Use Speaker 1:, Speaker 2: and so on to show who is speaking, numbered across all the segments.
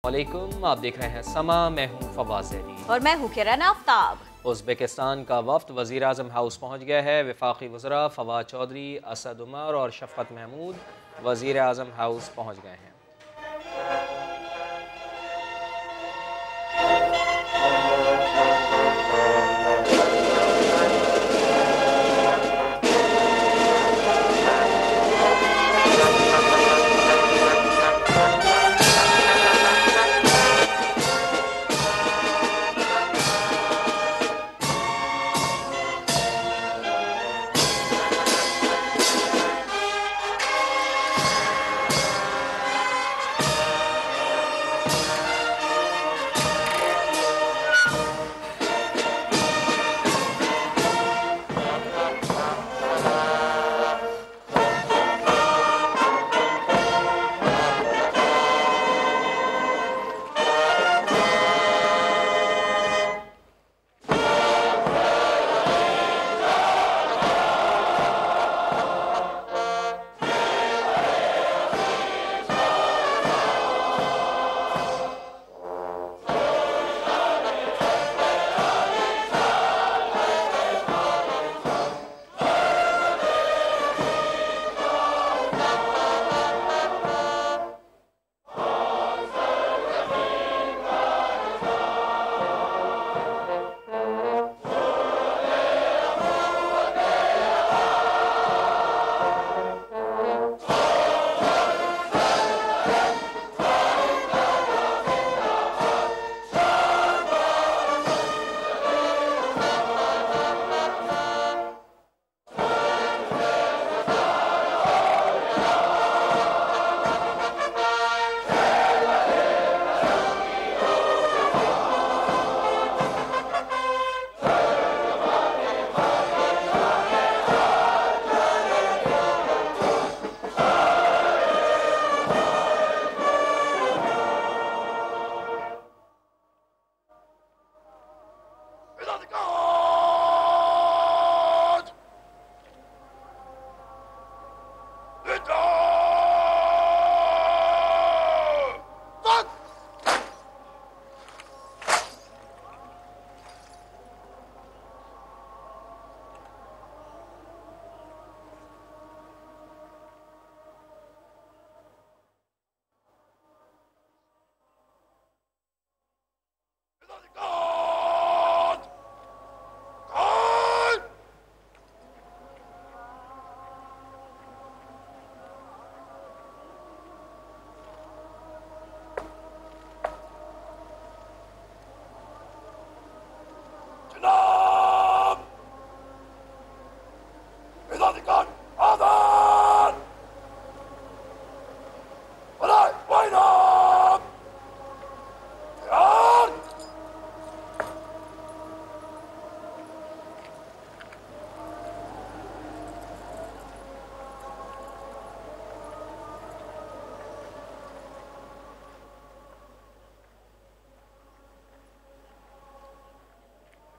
Speaker 1: वालेकुम, आप देख रहे हैं समा। मैं हूं फवाद ज़ैदी
Speaker 2: और मैं हूं किरण आफ्ताब।
Speaker 1: उज़्बेकिस्तान का वफ्द वज़ीर आज़म हाउस पहुँच गया है। वफाकी वज़रा फवाद चौधरी, असद उमर और शफ़क़त महमूद वज़ीर आज़म हाउस पहुँच गए हैं।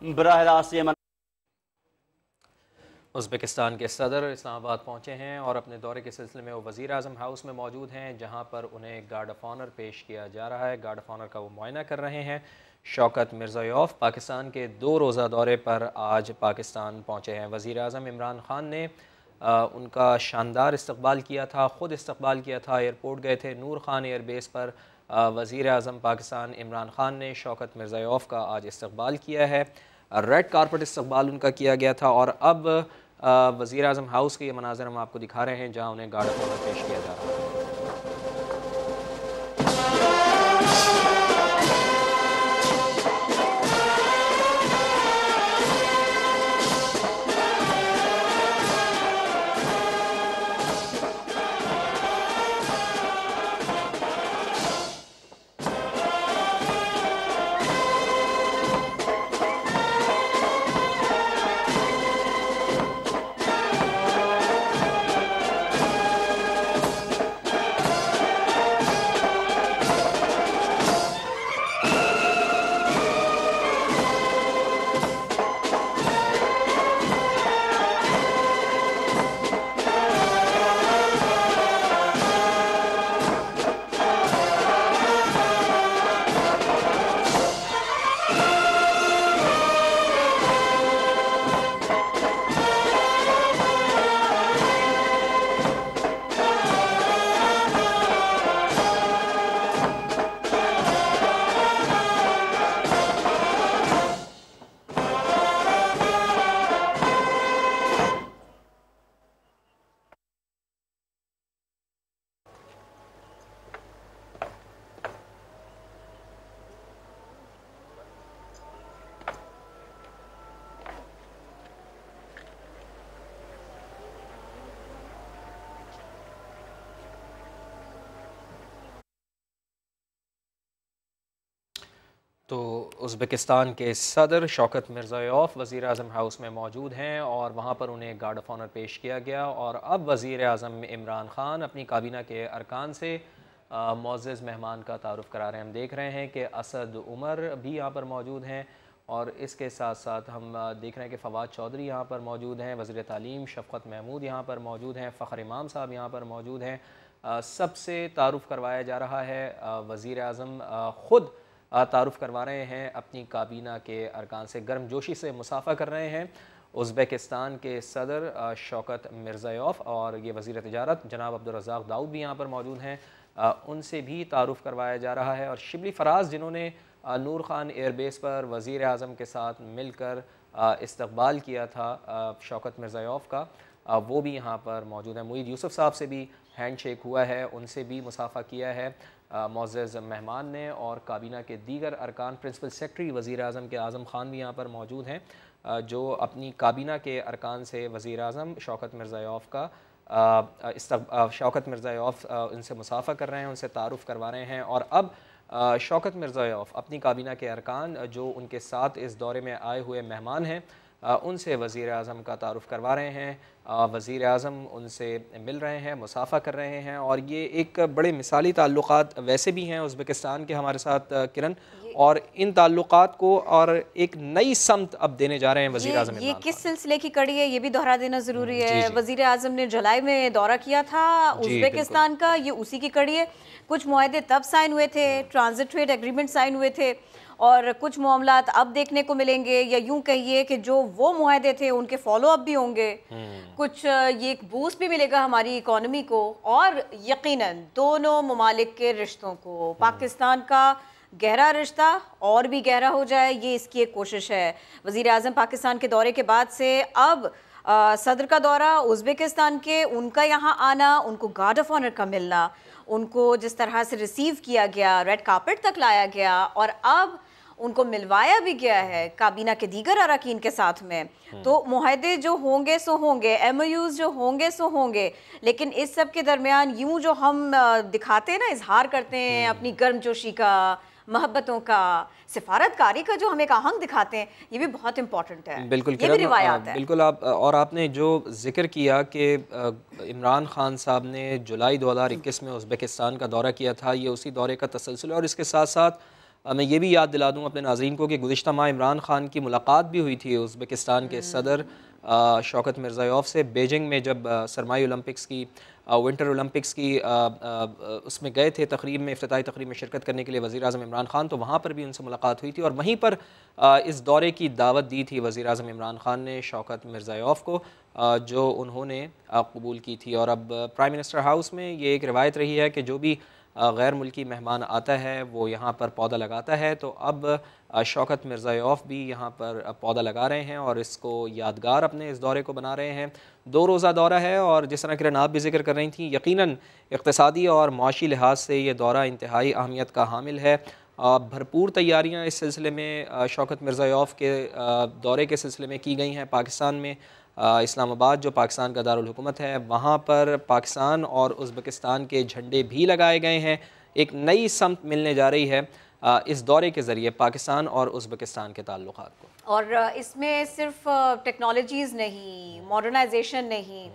Speaker 3: बराह रास्त ये
Speaker 1: उज़्बेकिस्तान के सदर इस्लामाबाद पहुँचे हैं और अपने दौरे के सिलसिले में वो वज़ीर आज़म हाउस में मौजूद हैं, जहाँ पर उन्हें गार्ड ऑफ ऑनर पेश किया जा रहा है। गार्ड ऑफ ऑनर का वो मुआयना कर रहे हैं। शौकत मिर्ज़ायोफ़ पाकिस्तान के 2 रोज़ा दौरे पर आज पाकिस्तान पहुँचे हैं। वज़ीर आज़म इमरान ख़ान ने उनका शानदार इस्तकबाल किया था, ख़ुद इस्तकबाल किया था। एयरपोर्ट गए थे नूर ख़ान एयरबेस पर। वज़ीर आज़म पाकिस्तान इमरान ख़ान ने शौकत मिर्ज़ायोफ़ का आज इस्तकबाल किया है। रेड कारपेट इस्तकबाल उनका किया गया था और अब वज़ीर आज़म हाउस के ये मनाज़र हम आपको दिखा रहे हैं, जहाँ उन्हें गार्ड ऑफ ऑनर पेश किया जा रहा है। तो उज़्बेकिस्तान के सदर शौकत मिर्ज़ायोफ़ वज़ीर आज़म हाउस में मौजूद हैं और वहाँ पर उन्हें गार्ड ऑफ ऑनर पेश किया गया। और अब वज़ीर आज़म इमरान ख़ान अपनी काबीना के अरकान से मुअज़्ज़ज़ मेहमान का तारुफ़ करा रहे हैं। हम देख रहे हैं कि असद उमर भी यहाँ पर मौजूद हैं और इसके साथ साथ हम देख रहे हैं कि फ़वाद चौधरी यहाँ पर मौजूद हैं, वज़ीर तालीम शफ़क़त महमूद यहाँ पर मौजूद हैं, फ़ख़्र इमाम साहब यहाँ पर मौजूद हैं। सबसे तारुफ़ करवाया जा रहा है। वज़ीर आज़म ख़ुद तारुफ़ करवा रहे हैं, अपनी काबीना के अरकान से गर्मजोशी से मुसाफ़ा कर रहे हैं। उज़्बेकिस्तान के सदर शौकत मिर्ज़ायोफ़ और ये वज़ीर तिजारत जनाब अब्दुल रज़्ज़ाक़ दाऊद भी यहाँ पर मौजूद हैं, उनसे भी तारुफ़ करवाया जा रहा है। और शिबली फ़राज़ जिन्होंने नूर ख़ान एयरबेस पर वज़ीर आज़म के साथ मिलकर इस्तक़बाल किया था शौकत मिर्ज़ायोफ़ का, वो भी यहाँ पर मौजूद है। मुईद यूसुफ़ साहब से भी हैंड शेक हुआ है, उनसे भी मुसाफ़ा किया है मुअज़्ज़ज़ मेहमान ने। और काबीना के दीगर अरकान, प्रिंसिपल सेक्रेटरी वज़ीर आज़म के आज़म ख़ान भी यहाँ पर मौजूद हैं, जो अपनी काबीना के अरकान से वज़ीर आज़म शौकत मिर्ज़ायोफ़ का शौकत मिर्ज़ायोफ़ उनसे मुसाफ़ा कर रहे हैं, उनसे तारुफ़ करवा रहे हैं। और अब शौकत मिर्ज़ायोफ़ अपनी काबीना के अरकान जो उनके साथ इस दौरे में आए हुए मेहमान हैं, उनसे वज़ीर आज़म का तारुफ़ करवा रहे हैं। वज़ीर आज़म उनसे मिल रहे हैं, मुसाफ़ा कर रहे हैं। और ये एक बड़े मिसाली ताल्लुक़ात वैसे भी हैं उज़्बेकिस्तान के हमारे साथ किरण, और इन ताल्लुक़ात को और एक नई समत अब देने जा रहे हैं वज़ीर आज़म।
Speaker 2: ये किस सिलसिले की कड़ी है, ये भी दोहरा देना ज़रूरी है। वज़ीर आज़म ने जुलाई में दौरा किया था उज़्बेकिस्तान का, ये उसी की कड़ी है। कुछ मुआहदे तब साइन हुए थे, ट्रांजिट ट्रेड एग्रीमेंट साइन हुए थे, और कुछ मामलात अब देखने को मिलेंगे, या यूं कहिए कि जो वो मुआहदे थे उनके फॉलो अप भी होंगे। कुछ ये एक बूस्ट भी मिलेगा हमारी इकॉनमी को, और यकीनन दोनों ममालिक के रिश्तों को, पाकिस्तान का गहरा रिश्ता और भी गहरा हो जाए, ये इसकी एक कोशिश है। वज़ीर आज़म पाकिस्तान के दौरे के बाद से अब सदर का दौरा, उज़्बेकिस्तान के उनका यहाँ आना, उनको गार्ड ऑफ ऑनर का मिलना, उनको जिस तरह से रिसीव किया गया, रेड कार्पेट तक लाया गया, और अब उनको मिलवाया भी गया है काबीना के दीगर अरकान के साथ में। तो मुआहदे जो होंगे सो होंगे, MOUs जो होंगे सो होंगे, लेकिन इस सब के दरमियान यूं जो हम दिखाते हैं ना, इजहार करते हैं अपनी गर्मजोशी का, मोहब्बतों का, सिफारतकारी का जो हम एक आहंग दिखाते हैं, ये भी बहुत इंपॉर्टेंट है।
Speaker 1: बिल्कुल,
Speaker 2: ये भी रिवायात है।
Speaker 1: बिल्कुल। आप और आपने जो जिक्र किया कि इमरान ख़ान साहब ने जुलाई 2021 में उज़्बेकिस्तान का दौरा किया था, ये उसी दौरे का तसलसल है। और इसके साथ साथ मैं ये भी याद दिला दूँ अपने नाज़रीन को कि गुज़िश्ता माह इमरान ख़ान की मुलाकात भी हुई थी उज़्बेकिस्तान के सदर शौकत मिर्ज़ायोफ़ से, बीजिंग में जब सरमाई ओलंपिक्स की विंटर ओलंपिक्स की उसमें गए थे तकरीब में, इफ्तिताई तकरीब में शिरकत करने के लिए वज़ीर आज़म इमरान ख़ान, तो वहाँ पर भी उनसे मुलाकात हुई थी। और वहीं पर इस दौरे की दावत दी थी वज़ीर आज़म इमरान ख़ान ने शौकत मिर्ज़ायोफ़ को, जो उन्होंने कबूल की थी। और अब प्राइम मिनिस्टर हाउस में ये एक रिवायत रही है कि जो भी गैर मुल्की मेहमान आता है वो यहाँ पर पौधा लगाता है। तो अब शौकत मिर्ज़ायोफ़ भी यहाँ पर पौधा लगा रहे हैं और इसको यादगार अपने इस दौरे को बना रहे हैं। 2 रोज़ा दौरा है, और जिस तरह किरण आप भी जिक्र कर रही थी, यकीनन इक़्तिसादी और माशी लिहाज से ये दौरा इंतहाई अहमियत का हामिल है। भरपूर तैयारियाँ इस सिलसिले में शौकत मिर्ज़ायोफ़ के दौरे के सिलसिले में की गई हैं। पाकिस्तान में इस्लामाबाद जो पाकिस्तान का दारुल हुकूमत है, वहाँ पर पाकिस्तान और उज़्बेकिस्तान के झंडे भी लगाए गए हैं। एक नई समत मिलने जा रही है इस दौरे के ज़रिए पाकिस्तान और उज़्बेकिस्तान के ताल्लुक़ात को।
Speaker 2: और इसमें सिर्फ टेक्नोलॉजीज़ नहीं, मॉडर्नाइजेशन नहीं,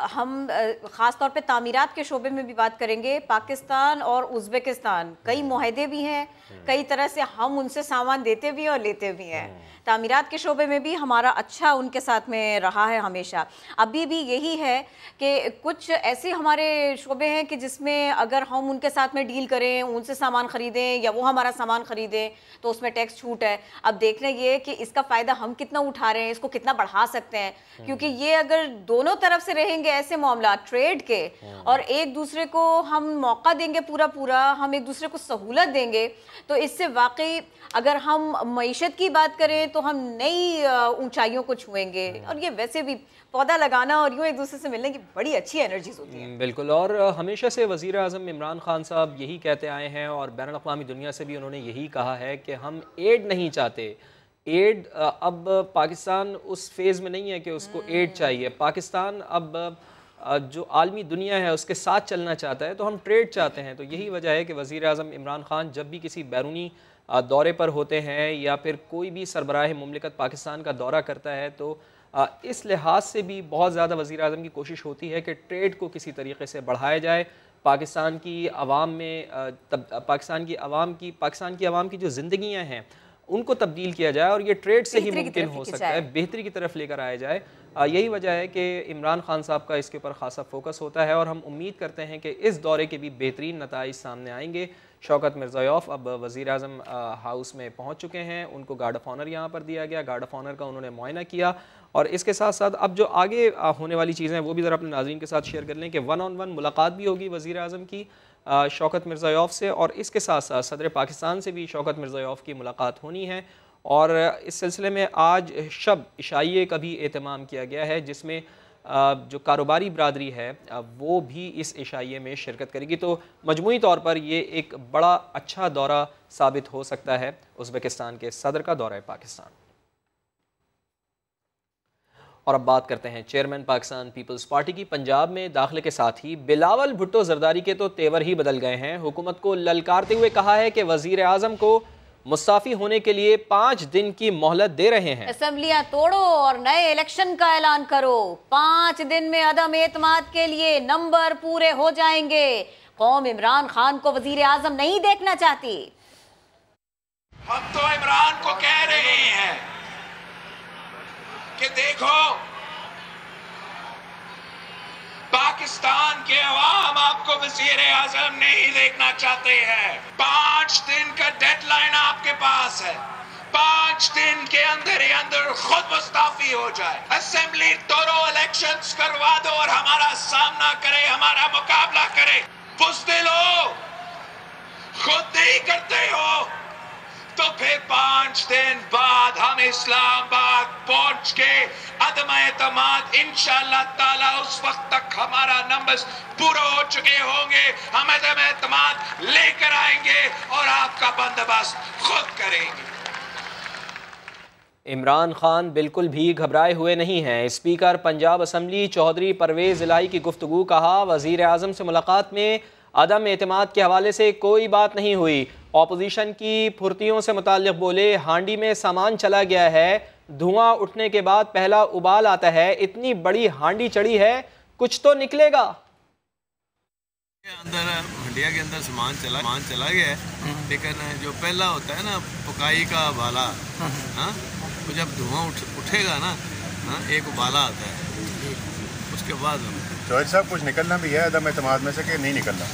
Speaker 2: हम ख़ास तौर पे तामीरात के शोबे में भी बात करेंगे। पाकिस्तान और उज़्बेकिस्तान कई मुआहदे भी हैं, कई तरह से हम उनसे सामान देते भी हैं और लेते भी हैं। तामीरात के शोबे में भी हमारा अच्छा उनके साथ में रहा है हमेशा। अभी भी यही है कि कुछ ऐसे हमारे शोबे हैं कि जिसमें अगर हम उनके साथ में डील करें, उनसे सामान ख़रीदें या वो हमारा सामान ख़रीदें, तो उसमें टैक्स छूट है। अब देखना ये कि इसका फ़ायदा हम कितना उठा रहे हैं, इसको कितना बढ़ा सकते हैं, क्योंकि ये अगर दोनों तरफ से रहेंगे ऐसे मामला ट्रेड के, और एक दूसरे को हम मौका देंगे, पूरा हम एक दूसरे को सहूलत देंगे, तो इससे वाकई अगर हम मईशत की बात करें तो हम नई ऊंचाइयों को छुएंगे। और ये वैसे भी पौधा लगाना और यूँ एक दूसरे से मिलने की बड़ी अच्छी एनर्जीज होती हैं।
Speaker 1: बिल्कुल। और हमेशा से वज़ीर आज़म इमरान ख़ान साहब यही कहते आए हैं, और बैनुल अक़वामी दुनिया से भी उन्होंने यही कहा है कि हम एड नहीं चाहते। एड अब पाकिस्तान उस फेज़ में नहीं है कि उसको एड चाहिए। पाकिस्तान अब जो आलमी दुनिया है उसके साथ चलना चाहता है, तो हम ट्रेड चाहते हैं। तो यही वजह है कि वज़ीर आज़म इमरान ख़ान जब भी किसी बैरूनी दौरे पर होते हैं या फिर कोई भी सरबराह मुमलिकत पाकिस्तान का दौरा करता है, तो इस लिहाज से भी बहुत ज़्यादा वज़ीर आज़म की कोशिश होती है कि ट्रेड को किसी तरीके से बढ़ाया जाए, पाकिस्तान की आवाम में पाकिस्तान की आवाम की जो ज़िंदगियाँ हैं उनको तब्दील किया जाए और ये ट्रेड से ही मुमकिन हो सकता है, बेहतरी की तरफ लेकर आया जाए। यही वजह है कि इमरान खान साहब का इसके ऊपर ख़ासा फोकस होता है और हम उम्मीद करते हैं कि इस दौरे के भी बेहतरीन नताइज सामने आएंगे। शौकत मिर्ज़ायौफ़ अब वज़ीर आज़म हाउस में पहुँच चुके हैं, उनको गार्ड ऑफ ऑनर यहाँ पर दिया गया, गार्ड ऑफ ऑनर का उन्होंने मुआयना किया। और इसके साथ साथ अब जो आगे होने वाली चीज़ें हैं वो भी ज़रा अपने नाज़रीन के साथ शेयर कर लें कि 1-on-1 मुलाकात भी होगी वज़ीर आज़म की शौकत मिर्ज़ायौफ़ से, और इसके साथ साथ सदर पाकिस्तान से भी शौकत मिर्ज़ायौफ़ की मुलाकात होनी है। और इस सिलसिले में आज शब इशाइये का भी एहतमाम किया गया है, जिसमें जो कारोबारी बरादरी है वो भी इस इशाइये में शिरकत करेगी। तो मजमूई तौर पर ये एक बड़ा अच्छा दौरा साबित हो सकता है उज़्बेकिस्तान के सदर का दौरा पाकिस्तान। और अब बात करते हैं चेयरमैन पाकिस्तान पीपल्स पार्टी की पंजाब में दाखिले के साथ ही बिलावल भुट्टो जरदारी के तो तेवर ही बदल गए हैं। हुकूमत को ललकारते हुए कहा है कि वज़ीर आज़म को मुस्ताफ़ी होने के लिए 5 दिन की मोहलत दे रहे हैं। असेंबलियां तोड़ो और नए इलेक्शन का ऐलान करो, 5 दिन में अदम एतमाद के लिए नंबर पूरे हो जाएंगे। कौम इमरान खान को वज़ीर आज़म नहीं देखना चाहती।
Speaker 4: हम तो इमरान को कह रहे हैं कि देखो, पाकिस्तान के अवाम आपको वज़ीर आज़म नहीं देखना चाहते हैं। 5 दिन का डेडलाइन आपके पास है, 5 दिन के अंदर ही अंदर खुद मुस्ताफी हो जाए। असेंबली तोड़ो, इलेक्शंस करवा दो और हमारा सामना करे, हमारा मुकाबला करे। बुज़दिल हो, खुद नहीं करते हो, तो फिर 5 दिन बाद हम इस्लामाबाद पहुंच के अदम एतमाद इंशाअल्लाह ताला उस वक्त तक हमारा नंबर्स पूरा हो चुके होंगे, हम अदम एतमाद लेकर आएंगे और आपका बंदोबस्त खुद करेंगे।
Speaker 1: इमरान खान बिल्कुल भी घबराए हुए नहीं हैं। स्पीकर पंजाब असम्बली चौधरी परवेज़ इलाही की गुफ्तगू, कहा वज़ीर आज़म से मुलाकात में अदम एतमाद के हवाले से कोई बात नहीं हुई। ऑपोजिशन की फुर्तियों से मुताल्लिक़ बोले, हांडी में सामान चला गया है, धुआं उठने के बाद पहला उबाल आता है, इतनी बड़ी हांडी चढ़ी है, कुछ तो निकलेगा।
Speaker 5: अंदर हंडिया के अंदर सामान चला गया है, लेकिन जो पहला होता है ना पकाई का उबाला, तो जब धुआं उठेगा ना, एक उबाला आता है, उसके बाद
Speaker 6: चौधरी साहब कुछ निकलना भी है अदम एतमाद में से कि नहीं निकलना?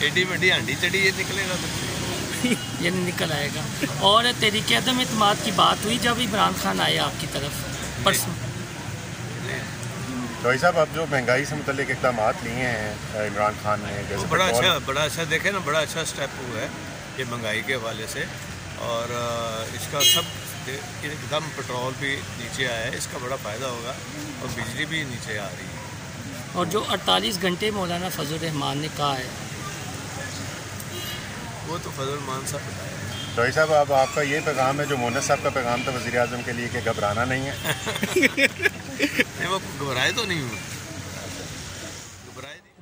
Speaker 5: एडी बड़ी हांडी चढ़ी, ये निकलेगा
Speaker 7: ये नहीं निकल आएगा। और तरीके अदम एतमाद की बात हुई जब इमरान खान आए आपकी तरफ परसों।
Speaker 6: चौधरी साहब, अब जो महंगाई से मुतल्लिक इक़दाम लिए हैं इमरान खान ने, जैसे
Speaker 5: बड़ा अच्छा देखे ना, बड़ा अच्छा स्टेप हुआ है ये महंगाई के हवाले से। और इसका सब एकदम पेट्रोल भी नीचे आया है, इसका बड़ा फ़ायदा होगा और बिजली भी नीचे आ रही है।
Speaker 7: और जो 48 घंटे मौलाना फजल रहमान ने कहा है,
Speaker 5: वो तो फजल रहमान साहब बताया।
Speaker 6: चौधरी साहब, अब आपका ये पैगाम है जो मोहन साहब का पैगाम था वज़ीर आज़म के लिए कि घबराना नहीं है।
Speaker 5: नहीं, वो घबराए तो नहीं हुए।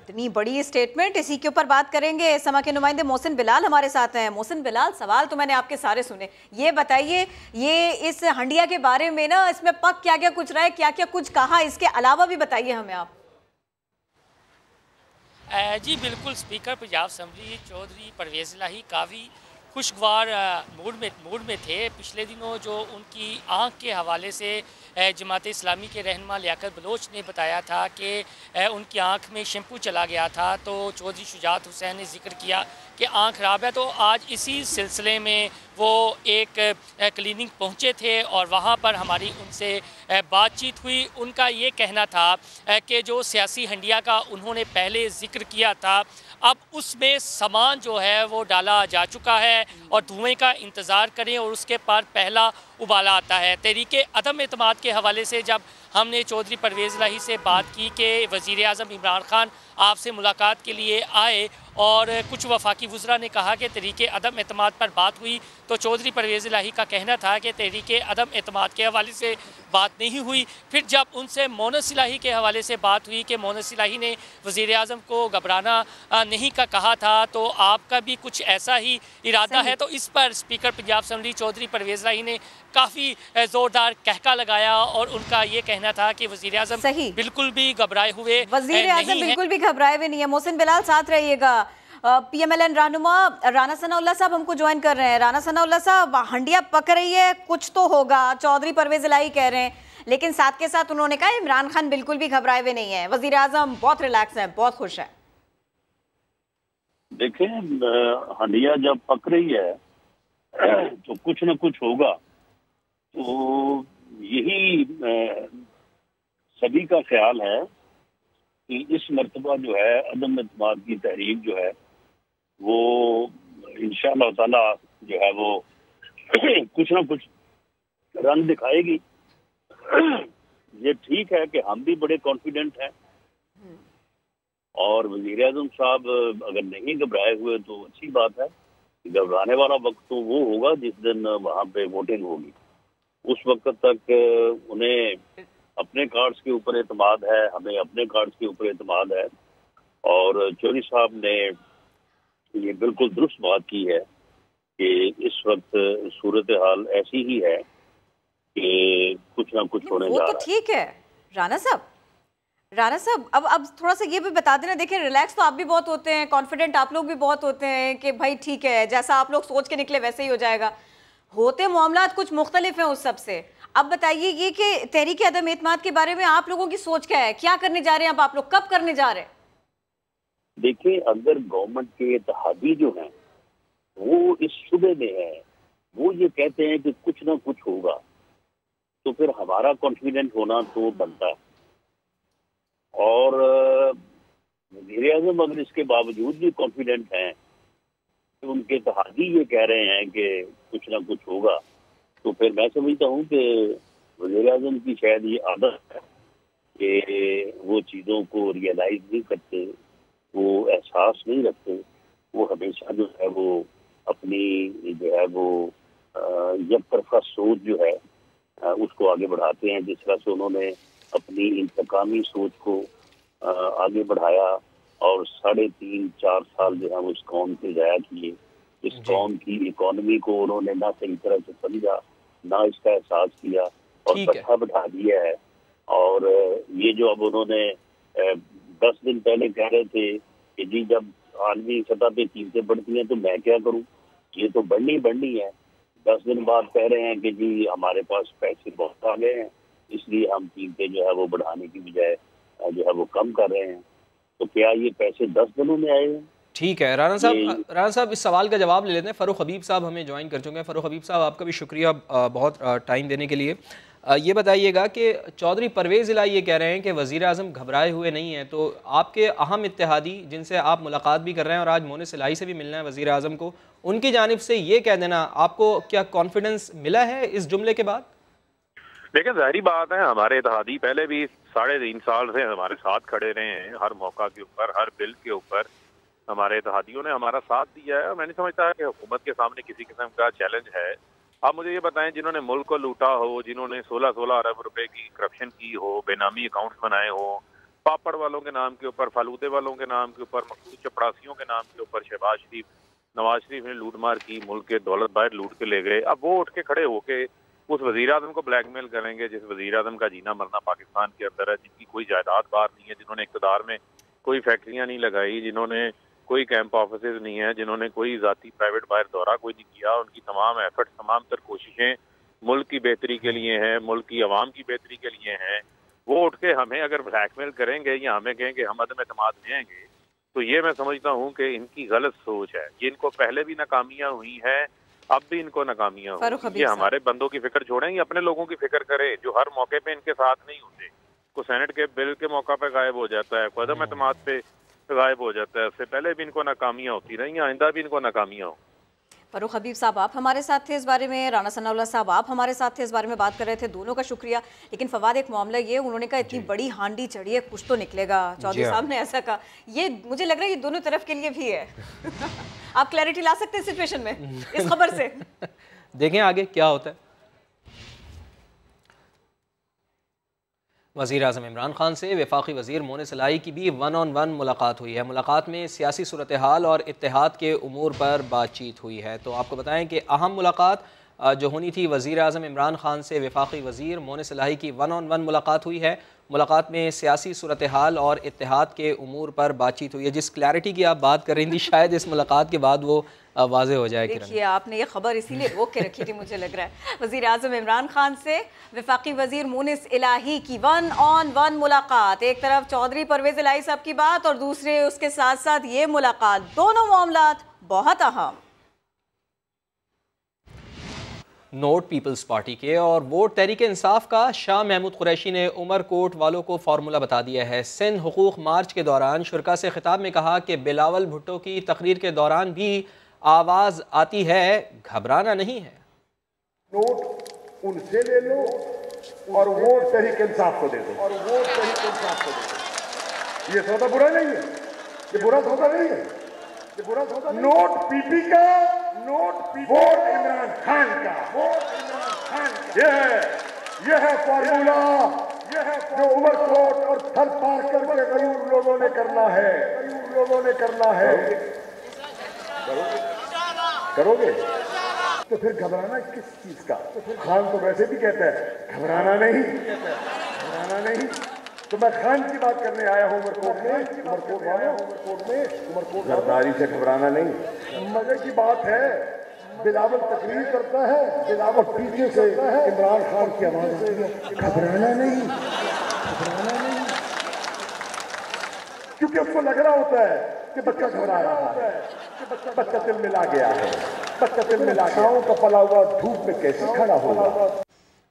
Speaker 2: इतनी बड़ी स्टेटमेंट, इसी के ऊपर बात करेंगे। समा के नुमाइंदे मोहसिन बिलाल हमारे साथ हैं। मोहसिन बिलाल, सवाल तो मैंने आपके सारे सुने, ये बताइए, ये इस हंडिया के बारे में ना, इसमें पक क्या क्या कुछ रहा है, क्या क्या कुछ कहा, इसके अलावा भी बताइए हमें आप।
Speaker 7: जी बिल्कुल, स्पीकर पंजाब असम्बली चौधरी परवेज़ इलाही काफ़ी खुशगवार मूड में थे। पिछले दिनों जो उनकी आँख के हवाले से जमात इस्लामी के रहनुमा लियाकत बलोच ने बताया था कि उनकी आँख में शैम्पू चला गया था, तो चौधरी शुजात हुसैन ने जिक्र किया कि आँख ख़राब है। तो आज इसी सिलसिले में वो एक क्लिनिक पहुँचे थे और वहाँ पर हमारी उनसे बातचीत हुई। उनका ये कहना था कि जो सियासी हंडिया का उन्होंने पहले जिक्र किया था, अब उसमें सामान जो है वो डाला जा चुका है और धुएं का इंतज़ार करें और उसके बाद पहला उबाला आता है। तहरीके अदम एतमाद के हवाले से जब हमने चौधरी परवेज़ इलाही से बात की कि वज़ीर आज़म इमरान खान आपसे मुलाकात के लिए आए और कुछ वफाकी वज़रा ने कहा कि तहरीके अदम एतमाद पर बात हुई, तो चौधरी परवेज़ इलाही का कहना था कि तहरीके अदम एतमाद के हवाले से बात नहीं हुई। फिर जब उनसे मोनस इलाही के हवाले से बात हुई कि मोनस इलाही ने वज़ीर आज़म को घबराना नहीं का कहा था, तो आपका भी कुछ ऐसा ही इरादा है? तो इस पर स्पीकर पंजाब असेंबली चौधरी परवेज़ इलाही ने काफ़ी ज़ोरदार कहका लगाया और उनका ये कहना था कि वज़ीर आज़म बिल्कुल भी घबराए हुए
Speaker 2: वज़ीर आज़म बिल्कुल भी घबराए हुए नहीं है। मोहसिन बिलाल साथ रहिएगा। PMLN रहनुमा राना सनाउल्लाह साहब हमको ज्वाइन कर रहे हैं। राना सनाउल्लाह साहब, हंडिया पक रही है, कुछ तो होगा, चौधरी परवेज़ इलाही कह रहे हैं, लेकिन साथ के साथ उन्होंने कहा इमरान खान बिल्कुल भी घबराए हुए नहीं है, वज़ीर आज़म बहुत रिलैक्स है, बहुत खुश है।
Speaker 8: देखें, हंडिया जब पक रही है तो कुछ न कुछ होगा। तो यही सभी का ख्याल है कि इस मर्तबा जो है अदम एतमाद की तहरीक जो है वो इंशाअल्लाह ताला जो है वो कुछ ना कुछ रंग दिखाएगी। ये ठीक है कि हम भी बड़े कॉन्फिडेंट हैं और वज़ीर आज़म साहब अगर नहीं घबराए हुए तो अच्छी बात है। घबराने वाला वक्त तो वो होगा जिस दिन वहाँ पे वोटिंग होगी। उस वक्त तक उन्हें अपने कार्ड्स के ऊपर एतमाद है, हमें अपने कार्ड्स के ऊपर एतमाद है। और चौधरी साहब ने ये बिल्कुल दुरुस्त बात की है कि इस वक्त सूरत हाल ऐसी ही है कि कुछ ना कुछ होने जा रहा है।
Speaker 2: ठीक है राना साहब, अब थोड़ा सा ये भी बता देना। देखिए, रिलैक्स तो आप भी बहुत होते हैं, कॉन्फिडेंट आप लोग भी बहुत होते हैं कि भाई ठीक है, जैसा आप लोग सोच के निकले वैसे ही हो जाएगा। होते मामलात कुछ मुख्तलिफ हैं उस सब से। अब बताइए ये कि तहरीक अदम एतमाद के बारे में आप लोगों की सोच क्या है, क्या करने जा रहे हैं? अब आप लोग कब करने जा रहे हैं?
Speaker 8: देखिए, अगर गवर्नमेंट के इत्तेहादी जो हैं वो इस शुबे में है, वो ये कहते हैं कि कुछ ना कुछ होगा, तो फिर हमारा कॉन्फिडेंट होना तो बनता है। और वज़ीर आज़म अगर इसके बावजूद भी कॉन्फिडेंट हैं तो उनके इत्तेहादी ये कह रहे हैं कि कुछ ना कुछ होगा, तो फिर मैं समझता हूँ कि वज़ीर आज़म की शायद ये आदत है कि वो चीज़ों को रियलाइज नहीं करते, वो एहसास नहीं रखते। वो हमेशा जो है वो अपनी जो है वो एक तरफा सोच जो है उसको आगे बढ़ाते हैं। जिस तरह से उन्होंने अपनी इंतकामी सोच को आगे बढ़ाया और 3.5-4 साल जो है वो इस कौम से ज़ाया किए। इस कौम की इकोनॉमी को उन्होंने ना सही तरह से समझा, ना इसका एहसास किया और कट्ठा बढ़ा दिया है। और ये जो अब उन्होंने 10 दिन पहले कह रहे थे कि जी जब आलमी सतह पे कीमतें बढ़ती हैं तो मैं क्या करूं, ये तो बढ़नी है। 10 दिन बाद कह रहे हैं कि जी हमारे पास पैसे बहुत आ गए हैं, इसलिए हम कीमतें जो है वो बढ़ाने की बजाय जो है वो कम कर रहे हैं। तो क्या ये पैसे 10 दिनों में आए हैं?
Speaker 1: ठीक है राना साहब इस सवाल का जवाब ले लेते हैं। फ़ारूक हबीब साहब हमें ज्वाइन कर चुके हैं। फ़ारूक हबीब साहब, आपका भी शुक्रिया बहुत टाइम देने के लिए। ये बताइएगा कि चौधरी परवेज़ इलाही ये कह रहे हैं कि वज़ीर आज़म घबराए हुए नहीं हैं, तो आपके अहम इत्तेहादी जिनसे आप मुलाकात भी कर रहे हैं और आज मोनस इलाही से भी मिलना है वज़ीर आज़म को, उनकी जानिब से ये कह देना, आपको क्या कॉन्फिडेंस मिला है इस जुमले के बाद?
Speaker 9: लेकिन ज़ाहिरी बात है, हमारे इत्तेहादी पहले भी 3.5 साल से हमारे साथ खड़े रहे हैं। हर मौका के ऊपर, हर बिल के ऊपर हमारे इत्तेहादियों ने हमारा साथ दिया है। मैं नहीं समझता कि हुकूमत के सामने किसी किस्म का चैलेंज है। आप मुझे ये बताएं, जिन्होंने मुल्क को लूटा हो, जिन्होंने 16 अरब रुपए की करप्शन की हो, बेनामी अकाउंट्स बनाए हो, पापड़ वालों के नाम के ऊपर, फालूदे वालों के नाम के ऊपर, मखसूस चपरासियों के नाम के ऊपर शहबाज शरीफ, नवाज शरीफ ने लूटमार की, मुल्क के दौलत बाहर लूट के ले गए। अब वो उठ के खड़े होके उस वज़ीर आज़म को ब्लैकमेल करेंगे जिस वज़ीर आज़म का जीना मरना पाकिस्तान के अंदर है, जिनकी कोई जायदाद बाहर नहीं है, जिन्होंने इक़्तिदार में कोई फैक्ट्रियाँ नहीं लगाई, जिन्होंने कोई कैंप ऑफिस नहीं है, जिन्होंने कोई ज़ाती प्राइवेट बाहर दौरा कोई नहीं किया। उनकी तमाम एफर्ट्स, तमाम तर कोशिशें मुल्क की बेहतरी के लिए हैं, मुल्क की आवाम की बेहतरी के लिए हैं। वो उठ के हमें अगर ब्लैकमेल करेंगे या हमें कहेंगे हम अदम एतमाद में आएंगे, तो ये मैं समझता हूँ कि इनकी गलत सोच है। ये इनको पहले भी नाकामियाँ हुई हैं, अब भी इनको नाकामियाँ हुई। ये हमारे बंदों की फिक्र छोड़ें, ये अपने लोगों की फिक्र करें जो हर मौके पे इनके साथ नहीं होते। को सेनेट के बिल के मौका पे गायब हो जाता है, को अदम एतमाद पे गायब हो जाता है। उससे पहले भी इनको नाकामियाँ होती रही, आइंदा भी इनको नाकामियाँ हो।
Speaker 2: फ़ारूक हबीब साहब, आप हमारे साथ थे इस बारे में, राना सनाउल्लाह साहब आप हमारे साथ थे इस बारे में बात कर रहे थे, दोनों का शुक्रिया। लेकिन फवाद, एक मामला ये, उन्होंने कहा इतनी बड़ी हांडी चढ़ी है, कुछ तो निकलेगा। चौधरी साहब ने ऐसा कहा, ये मुझे लग रहा है ये दोनों तरफ के लिए भी है। आप क्लैरिटी ला सकते हैं सिचुएशन में, इस खबर से?
Speaker 1: देखें आगे क्या होता है। वज़ीर आज़म इमरान खान से वफाकी वज़ीर मोनिस इलाही की भी 1-on-1 मुलाकात हुई है। मुलाकात में सियासी सूरत हाल और इत्तेहाद के उमूर पर बातचीत हुई है। तो आपको बताएं कि अहम मुलाकात जो होनी थी वज़ीर आज़म इमरान खान से वफाकी वज़ीर मोनिस इलाही की 1-on-1 मुलाकात हुई है। मुलाकात में सियासी सूरत हाल और इत्तेहाद के उमूर पर बातचीत हुई है। जिस क्लैरिटी की आप बात कर रही थी शायद इस मुलाकात के बाद वो वाज़े हो जाए।
Speaker 2: देखिए आपने ये खबर इसीलिए रोक के रखी थी मुझे लग रहा है। वज़ीर आज़म इमरान खान से वफाकी वज़ीर मोनिस इलाही की 1-on-1 मुलाकात, एक तरफ चौधरी परवेज़ इलाही साहब की बात और दूसरे उसके साथ साथ ये मुलाकात, दोनों मामलात बहुत अहम।
Speaker 1: नोट पीपल्स पार्टी के और वोट तहरीक इंसाफ का शाह महमूद कुरैशी ने उमरकोट वालों को फार्मूला बता दिया है। सिंध हुकूक मार्च के दौरान शुरका से खिताब में कहा कि बिलावल भुट्टो की तकरीर के दौरान भी आवाज़ आती है, घबराना नहीं है।
Speaker 10: नोट उनसे ले लो और वोट तहरीक इंसाफ को दे दो, और वोट तहरीक इंसाफ को दे दो। ये सौदा बुरा नहीं है, ये बुरा सौदा नहीं है, ये बुरा सौदा। नोट पीपी का, नोट वोट इमरान खान का, वोट इमरान खान का। ये है फार्मूला, ये है जो उमरकोट और थल पार करके गरीब लोगों ने करना है, गरीब लोगों ने करना है। करोगे तो फिर घबराना किस चीज का? तो फिर खान तो वैसे भी कहता है घबराना नहीं, घबराना नहीं। तो मैं खान की बात करने आया हूँ उमरकोट में, उमरकोट वालों, उमरकोट में, उमरकोट गद्दारी से घबराना नहीं। मजे की बात है, बिलावल तकरीर करता है, बिलावल पीछे से इमरान खान की आवाज आती है, घबराना नहीं, घबराना नहीं। क्योंकि उसको लग रहा होता है कि बच्चा घबरा रहा है, बच्चा दिल मिला गया है, बच्चा दिल मिला गया, का पला हुआ धूप में कैसे खड़ा होगा।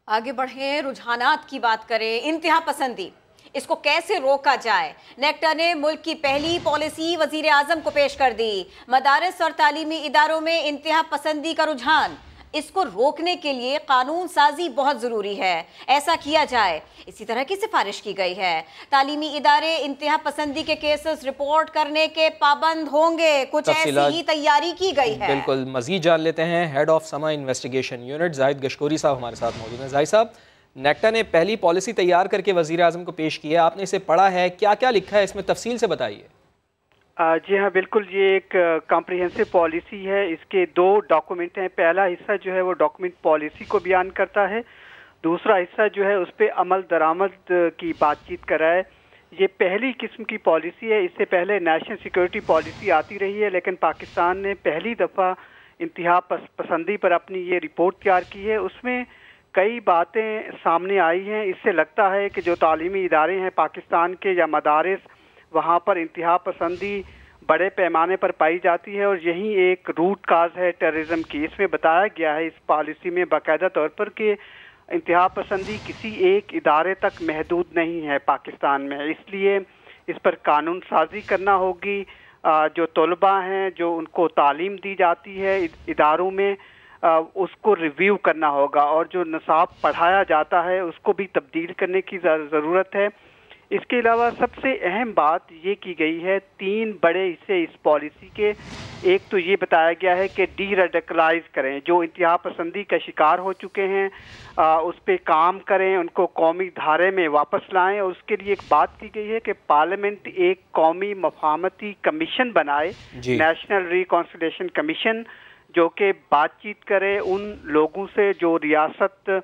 Speaker 2: आगे बढ़े, रुझानात की बात करें, इंतहा पसंदी, इसको कैसे रोका जाए। नेक्टा ने मुल्क की पहली पॉलिसी वजीर आजम को पेश कर दी। मदारिस और तालीमी इदारों में इंतहा पसंदी का रुझान, इसको रोकने के लिए कानून साजी बहुत ज़रूरी है, ऐसा किया जाए, इसी तरह की सिफारिश की गई है। तालीमी इदारे इंतहा पसंदी के केसेस रिपोर्ट करने के पाबंद होंगे, कुछ ऐसी ही तैयारी की गई है।
Speaker 1: बिल्कुल, मजीद जान लेते हैं। हेड ऑफ समा इन्वेस्टिगेशन यूनिट जाहिद गशकोरी साहब हमारे साथ मौजूद हैं। जाहिद साहब, नेक्टा ने पहली पॉलिसी तैयार करके वजीर आजम को पेश किया, आपने इसे पढ़ा है, क्या क्या लिखा है इसमें, तफसील से बताइए।
Speaker 11: जी हाँ बिल्कुल, ये एक कॉम्प्रिहेंसिव पॉलिसी है। इसके 2 डॉक्यूमेंट हैं। पहला हिस्सा जो है वो डॉक्यूमेंट पॉलिसी को बयान करता है, दूसरा हिस्सा जो है उस पर अमल दरामद की बातचीत कर रहा है। ये पहली किस्म की पॉलिसी है। इससे पहले नेशनल सिक्योरिटी पॉलिसी आती रही है, लेकिन पाकिस्तान ने पहली दफ़ा इंतहा पसंदी पर अपनी ये रिपोर्ट तैयार की है। उसमें कई बातें सामने आई हैं। इससे लगता है कि जो तालीमी इदारे हैं पाकिस्तान के या मदारिस, वहाँ पर इंतहा पसंदी बड़े पैमाने पर पाई जाती है और यही एक रूट काज है टेररिज्म की। इसमें बताया गया है इस पॉलिसी में बाकायदा तौर पर कि इंतहा पसंदी किसी एक इदारे तक महदूद नहीं है पाकिस्तान में, इसलिए इस पर कानून साजी करना होगी। जो तलबा हैं जो उनको तालीम दी जाती है इदारों में, उसको रिव्यू करना होगा और जो निसाब पढ़ाया जाता है उसको भी तब्दील करने की ज़रूरत है। इसके अलावा सबसे अहम बात ये की गई है, 3 बड़े हिस्से इस पॉलिसी के। एक तो ये बताया गया है कि डी रेडिकलाइज करें, जो इंतहा पसंदी का शिकार हो चुके हैं उस पर काम करें, उनको कौमी धारे में वापस लाएं। और उसके लिए एक बात की गई है कि पार्लियामेंट एक कौमी मफाहमती कमीशन बनाए, नेशनल रिकॉन्सिलिएशन कमीशन, जो कि बातचीत करे उन लोगों से जो रियासत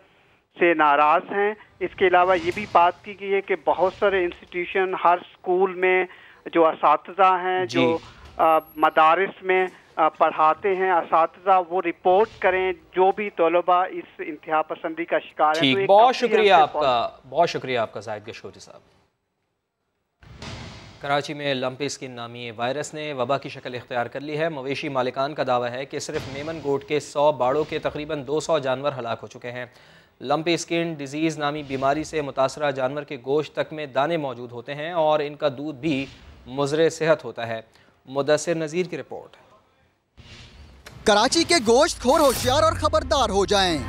Speaker 11: से नाराज़ हैं। इसके अलावा ये भी बात की गई है कि बहुत सारे इंस्टीट्यूशन, हर स्कूल में जो असातिज़ा हैं, जो मदारिस में पढ़ाते हैं असातिज़ा, वो रिपोर्ट करें जो भी तलबा इस इंतहा पसंदी का शिकार है।
Speaker 1: तो बहुत शुक्रिया आपका, बहुत शुक्रिया आपका जाहिद गशकोरी साहब। कराची में लंपी स्किन नामी वायरस ने वबा की शक्ल इख्तियार कर ली है। मवेशी मालिकान का दावा है कि सिर्फ मेमन गोट के 100 बाड़ों के तकरीबन 200 जानवर हलाक हो चुके हैं। लंपी स्किन डिजीज़ नामी बीमारी से मुतासरा जानवर के गोश्त तक में दाने मौजूद होते हैं और इनका दूध भी मुज़रे सेहत होता है। मुदस्सिर नज़ीर की रिपोर्ट।
Speaker 12: कराची के गोश्त खोर होशियार और खबरदार हो जाएं।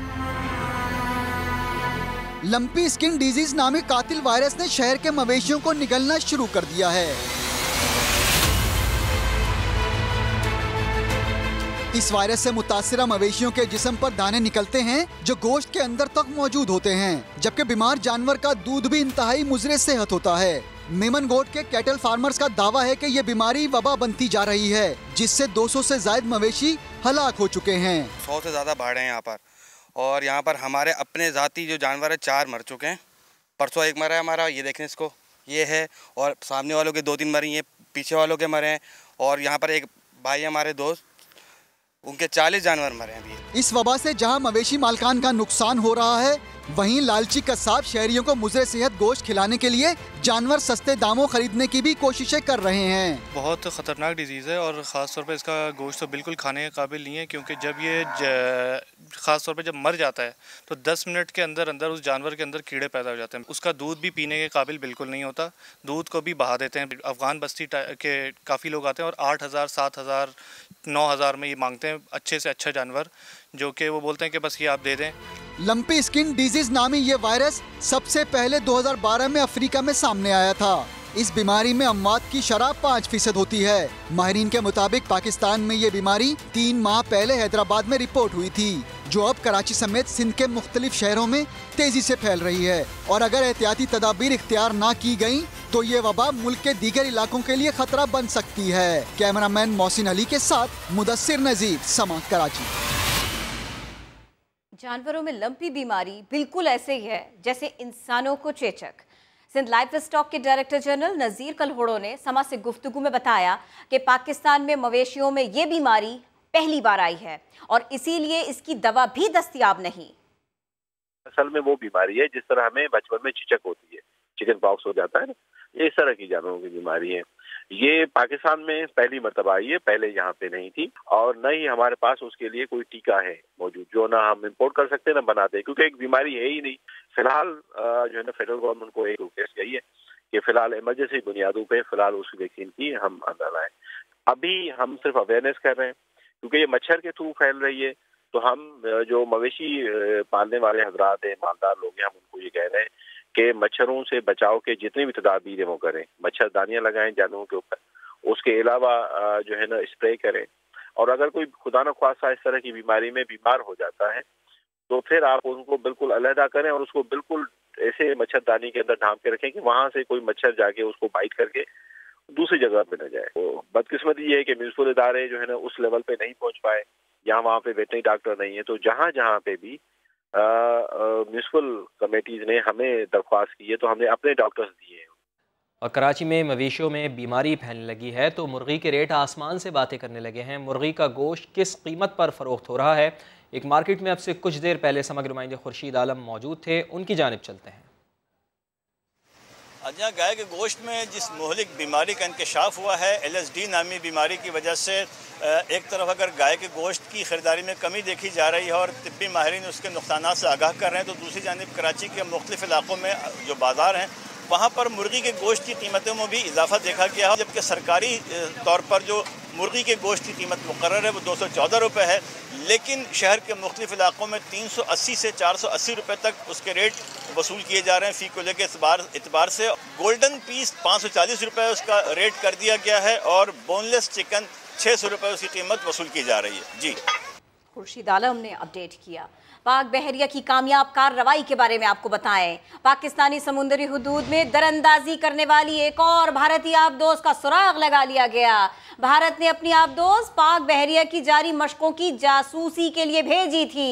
Speaker 12: लंपी स्किन डिजीज नामी कातिल वायरस ने शहर के मवेशियों को निगलना शुरू कर दिया है। इस वायरस से मुतासिरा मवेशियों के जिस्म पर दाने निकलते हैं जो गोश्त के अंदर तक मौजूद होते हैं, जबकि बीमार जानवर का दूध भी इंतहाई मुज़र सेहत होता है। मेमन गोट के कैटल फार्मर्स का दावा है कि ये बीमारी वबा बनती जा रही है, जिससे 200 से ज्यादा मवेशी हलाक हो चुके हैं।
Speaker 13: 100 से ज्यादा बाढ़ हैं यहाँ पर, और यहाँ पर हमारे अपने जाती जो जानवर है 4 मर चुके हैं। परसों एक मरा है हमारा, ये देखें इसको, ये है, और सामने वालों के 2-3 मरी हैं, पीछे वालों के मरे हैं, और यहाँ पर एक भाई हमारे दोस्त, उनके 40 जानवर मरे हैं अभी।
Speaker 12: इस वबा से जहां मवेशी मालकान का नुकसान हो रहा है, वहीं लालची कस्साब शहरियों को मुज़र सेहत गोश्त खिलाने के लिए जानवर सस्ते दामों खरीदने की भी कोशिशें कर रहे हैं।
Speaker 14: बहुत ख़तरनाक डिजीज़ है और ख़ास तौर पे इसका गोश्त तो बिल्कुल खाने के काबिल नहीं है, क्योंकि जब ये ख़ास तौर पे जब मर जाता है तो 10 मिनट के अंदर अंदर उस जानवर के अंदर कीड़े पैदा हो जाते हैं। उसका दूध भी पीने के काबिल बिल्कुल नहीं होता, दूध को भी बहा देते हैं। अफ़गान बस्ती के काफ़ी लोग आते हैं और 8,000, 7,000, 9,000 में ये मांगते हैं अच्छे से अच्छा जानवर, जो कि वो बोलते हैं कि बस ये आप दे दें।
Speaker 12: लंपी स्किन डिजीज नामी ये वायरस सबसे पहले 2012 में अफ्रीका में सामने आया था। इस बीमारी में अमवात की शरह 5% होती है। माहिरीन के मुताबिक पाकिस्तान में ये बीमारी 3 माह पहले हैदराबाद में रिपोर्ट हुई थी, जो अब कराची समेत सिंध के मुख्तलिफ शहरों में तेजी से फैल रही है। और अगर एहतियाती तदाबीर इख्तियार ना की गई तो ये वबा मुल्क के दीगर इलाकों के लिए खतरा बन सकती है। कैमरामैन मोहसिन अली के साथ मुदस्सिर नजीर, समा, कराची।
Speaker 2: जानवरों में लंपी बीमारी बिल्कुल ऐसे ही है जैसे इंसानों को चेचक। सिंध लाइफ स्टॉक के डायरेक्टर जनरल नज़ीर कलहोड़ो ने समा से गुफ्तगू में बताया कि पाकिस्तान में मवेशियों में ये बीमारी पहली बार आई है और इसीलिए इसकी दवा भी दस्तयाब नहीं।
Speaker 9: असल में वो बीमारी है जिस तरह हमें बचपन में चिचक होती है, चिकन पॉक्स हो जाता है ना, ये इस तरह की जानवरों की बीमारी है। ये पाकिस्तान में पहली मर्तबा आई है, पहले यहाँ पे नहीं थी, और न ही हमारे पास उसके लिए कोई टीका है मौजूद, जो ना हम इम्पोर्ट कर सकते ना बनाते, क्योंकि एक बीमारी है ही नहीं। फिलहाल जो है ना फेडरल गवर्नमेंट को एक रिक्वेस्ट गई है कि फिलहाल इमरजेंसी बुनियादों पे फिलहाल उस वैक्सीन की हम अंदर लाएं। अभी हम सिर्फ अवेयरनेस कर रहे हैं, क्योंकि ये मच्छर के थ्रू फैल रही है। तो हम जो मवेशी पालने वाले हजरात हैं, मालदार लोग हैं, हम उनको ये कह रहे हैं कि मच्छरों से बचाव के जितनी भी तदाबीरें वो करें, मच्छरदानियां लगाएं जानवरों के ऊपर, उसके अलावा जो है ना स्प्रे करें, और अगर कोई खुदा न ख्वास्ता इस तरह की बीमारी में बीमार हो जाता है तो फिर आप उनको बिल्कुल अलहदा करें और उसको बिल्कुल ऐसे मच्छरदानी के अंदर ढांप के रखें कि वहां से कोई मच्छर जाके उसको बाइट करके दूसरी जगह पे न जाए। तो बदकिस्मती ये है कि म्यूनिसिपल इदारे जो है ना उस लेवल पे नहीं पहुंच पाए, यहाँ वहाँ पे वेटनरी डॉक्टर नहीं है। तो जहाँ जहाँ पे भी म्यूनिसिपल कमेटीज ने हमें दरख्वास्त की है तो हमने अपने डॉक्टर्स दिए हैं।
Speaker 1: और कराची में मवेशियों में बीमारी फैलने लगी है तो मुर्गी के रेट आसमान से बातें करने लगे हैं। मुर्गी का गोश्त किस कीमत पर फरोख्त हो रहा है, एक मार्केट में अब से कुछ देर पहले समग्र नुमाइंदे खुर्शीद आलम मौजूद थे, उनकी जानिब चलते हैं।
Speaker 15: अजा गाय के गोश्त में जिस मोहलिक बीमारी का इंकशाफ हुआ है, LSD नामी बीमारी की वजह से एक तरफ अगर गाय के गोश्त की ख़रीदारी में कमी देखी जा रही है और तिब्बी माहिरीन उसके नुकसानात से आगाह कर रहे हैं, तो दूसरी जानिब कराची के मुख्तलिफ इलाकों में जो बाज़ार हैं वहाँ पर मुर्गी के गोश्त की कीमतों में भी इजाफा देखा गया है, जबकि सरकारी तौर पर जो मुर्गी के गोश्त की कीमत मुकर्रर है वो 214 रुपये है, लेकिन शहर के मुख्तलिफ इलाकों में 380 से 480 रुपये तक उसके रेट वसूल किए जा रहे हैं। फी कोले के एतबार से गोल्डन पीस 540 रुपये उसका रेट कर दिया गया है और बोनलेस चिकन 600 रुपये उसकी कीमत वसूल की जा रही है। जी,
Speaker 2: खुर्शीद आलम ने अपडेट किया। पाक बहरिया की कामयाब कार्रवाई के बारे में आपको बताएं। पाकिस्तानी समुद्री हुदूद में दरअंदाजी करने वाली एक और भारतीय आबदोज का सुराग लगा लिया गया। भारत ने अपनी आबदोज पाक बहरिया की जारी मशकों की जासूसी के लिए भेजी थी।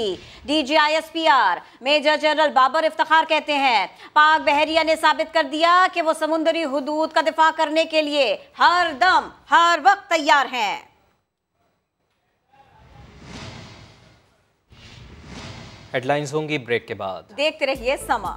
Speaker 2: DGISPR major general Babar Iftikhar कहते हैं पाक बहरिया ने साबित कर दिया कि वो समुद्री हुदूद का दिफा करने के लिए हर दम हर वक्त तैयार हैं।
Speaker 1: हेडलाइंस होंगी ब्रेक के बाद,
Speaker 2: देखते रहिए समा।